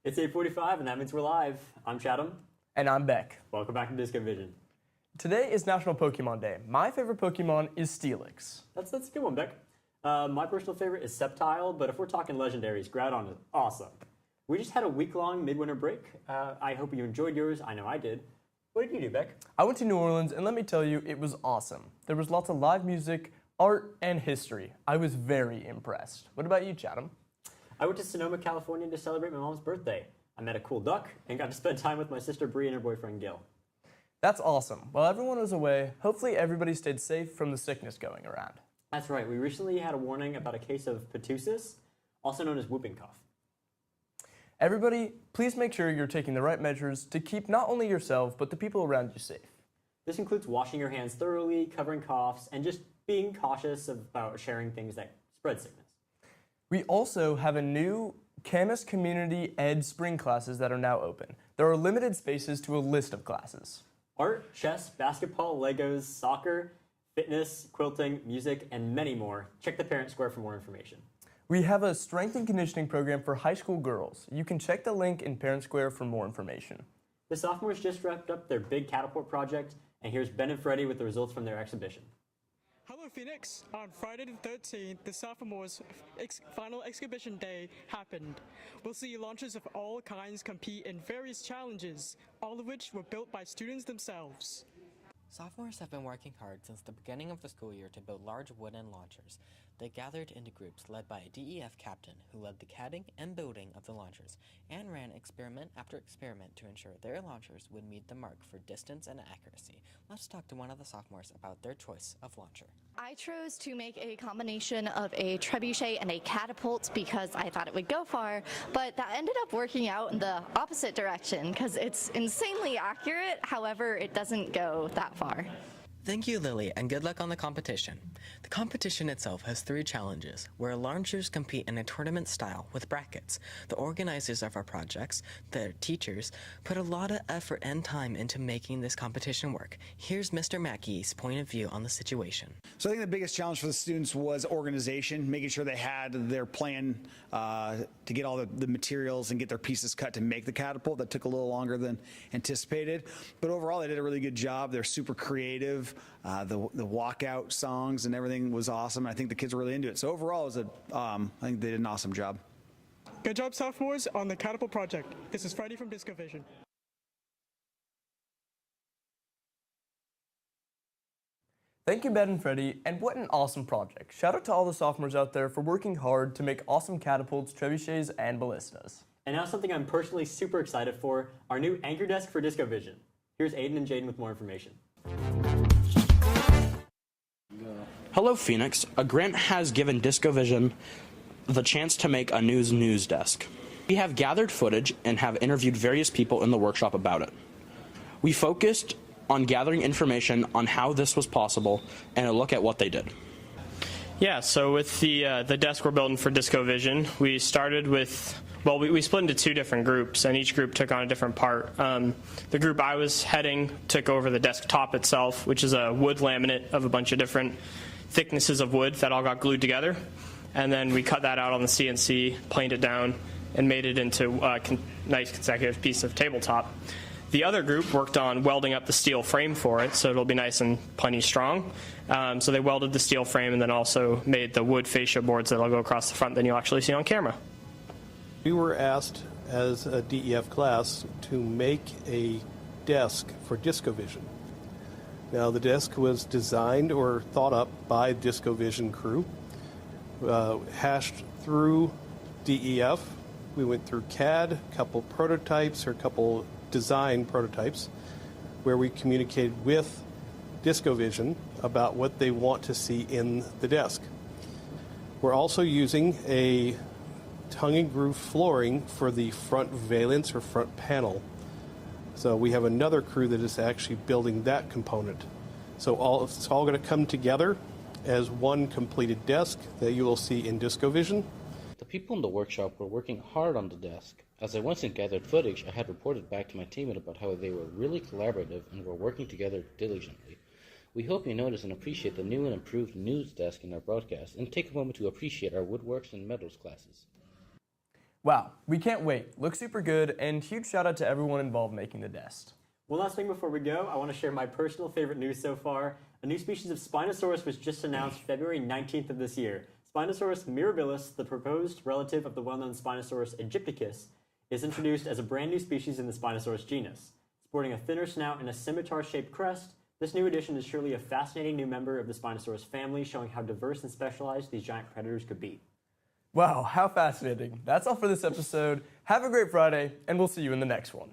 It's 8:45 and that means we're live. I'm Chatham. And I'm Beck. Welcome back to Disco Vision. Today is National Pokemon Day. My favorite Pokemon is Steelix. That's a good one, Beck. My personal favorite is Sceptile, but if we're talking legendaries, Groudon is awesome. We just had a week-long midwinter break. I hope you enjoyed yours. I know I did. What did you do, Beck? I went to New Orleans, and let me tell you, it was awesome. There was lots of live music, art, and history. I was very impressed. What about you, Chatham? I went to Sonoma, California to celebrate my mom's birthday. I met a cool duck and got to spend time with my sister Bree and her boyfriend Gil. That's awesome. While everyone was away, hopefully everybody stayed safe from the sickness going around. That's right. We recently had a warning about a case of pertussis, also known as whooping cough. Everybody, please make sure you're taking the right measures to keep not only yourself, but the people around you safe. This includes washing your hands thoroughly, covering coughs, and just being cautious about sharing things that spread sickness. We also have a new Camas Community Ed spring classes that are now open. There are limited spaces to a list of classes. Art, chess, basketball, Legos, soccer, fitness, quilting, music, and many more. Check the Parent Square for more information. We have a strength and conditioning program for high school girls. You can check the link in Parent Square for more information. The sophomores just wrapped up their big catapult project, and here's Ben and Freddie with the results from their exhibition. Hello Phoenix! On Friday the 13th, the sophomores' final exhibition day happened. We'll see launchers of all kinds compete in various challenges, all of which were built by students themselves. Sophomores have been working hard since the beginning of the school year to build large wooden launchers. They gathered into groups led by a DEF captain who led the CADing and building of the launchers and ran experiment after experiment to ensure their launchers would meet the mark for distance and accuracy. Let's talk to one of the sophomores about their choice of launcher. I chose to make a combination of a trebuchet and a catapult because I thought it would go far, but that ended up working out in the opposite direction because it's insanely accurate, however, it doesn't go that far. Thank you, Lily, and good luck on the competition. The competition itself has 3 challenges, where launchers compete in a tournament style with brackets. The organizers of our projects, their teachers, put a lot of effort and time into making this competition work. Here's Mr. Mackey's point of view on the situation. So I think the biggest challenge for the students was organization, making sure they had their plan to get all the materials and get their pieces cut to make the catapult. That took a little longer than anticipated. But overall, they did a really good job. They're super creative. The walkout songs and everything was awesome. I think the kids were really into it. So overall, I think they did an awesome job. Good job, sophomores, on the catapult project. This is Freddie from Disco Vision. Thank you, Ben and Freddie, and what an awesome project. Shout out to all the sophomores out there for working hard to make awesome catapults, trebuchets, and ballistas. And now something I'm personally super excited for, our new anchor desk for Disco Vision. Here's Aiden and Jaden with more information. Hello, Phoenix. A grant has given Disco Vision the chance to make a news desk. We have gathered footage and have interviewed various people in the workshop about it. We focused on gathering information on how this was possible and a look at what they did. Yeah, so with the desk we're building for Disco Vision, we started with, well, we split into 2 different groups, and each group took on a different part. The group I was heading took over the desktop itself, which is a wood laminate of a bunch of different thicknesses of wood that all got glued together. And then we cut that out on the CNC, planed it down, and made it into a nice consecutive piece of tabletop. The other group worked on welding up the steel frame for it, so it'll be nice and plenty strong. So they welded the steel frame and then also made the wood fascia boards that'll go across the front that you'll actually see on camera. We were asked as a DEF class to make a desk for Disco Vision. Now the desk was designed or thought up by Disco Vision crew, hashed through DEF. We went through CAD, a couple prototypes or a couple design prototypes where we communicated with Disco Vision about what they want to see in the desk. We're also using a tongue and groove flooring for the front valance or front panel. So we have another crew that is actually building that component. So it's all going to come together as one completed desk that you will see in Disco Vision. The people in the workshop were working hard on the desk. As I once and gathered footage, I had reported back to my teammate about how they were really collaborative and were working together diligently. We hope you notice and appreciate the new and improved news desk in our broadcast, and take a moment to appreciate our woodworks and metals classes. Wow, we can't wait. Looks super good, and huge shout out to everyone involved making the desk. One last thing before we go, I want to share my personal favorite news so far. A new species of Spinosaurus was just announced February 19th of this year. Spinosaurus mirabilis, the proposed relative of the well-known Spinosaurus aegypticus, is introduced as a brand new species in the Spinosaurus genus. Sporting a thinner snout and a scimitar-shaped crest, this new addition is surely a fascinating new member of the Spinosaurus family, showing how diverse and specialized these giant predators could be. Wow, how fascinating. That's all for this episode. Have a great Friday, and we'll see you in the next one.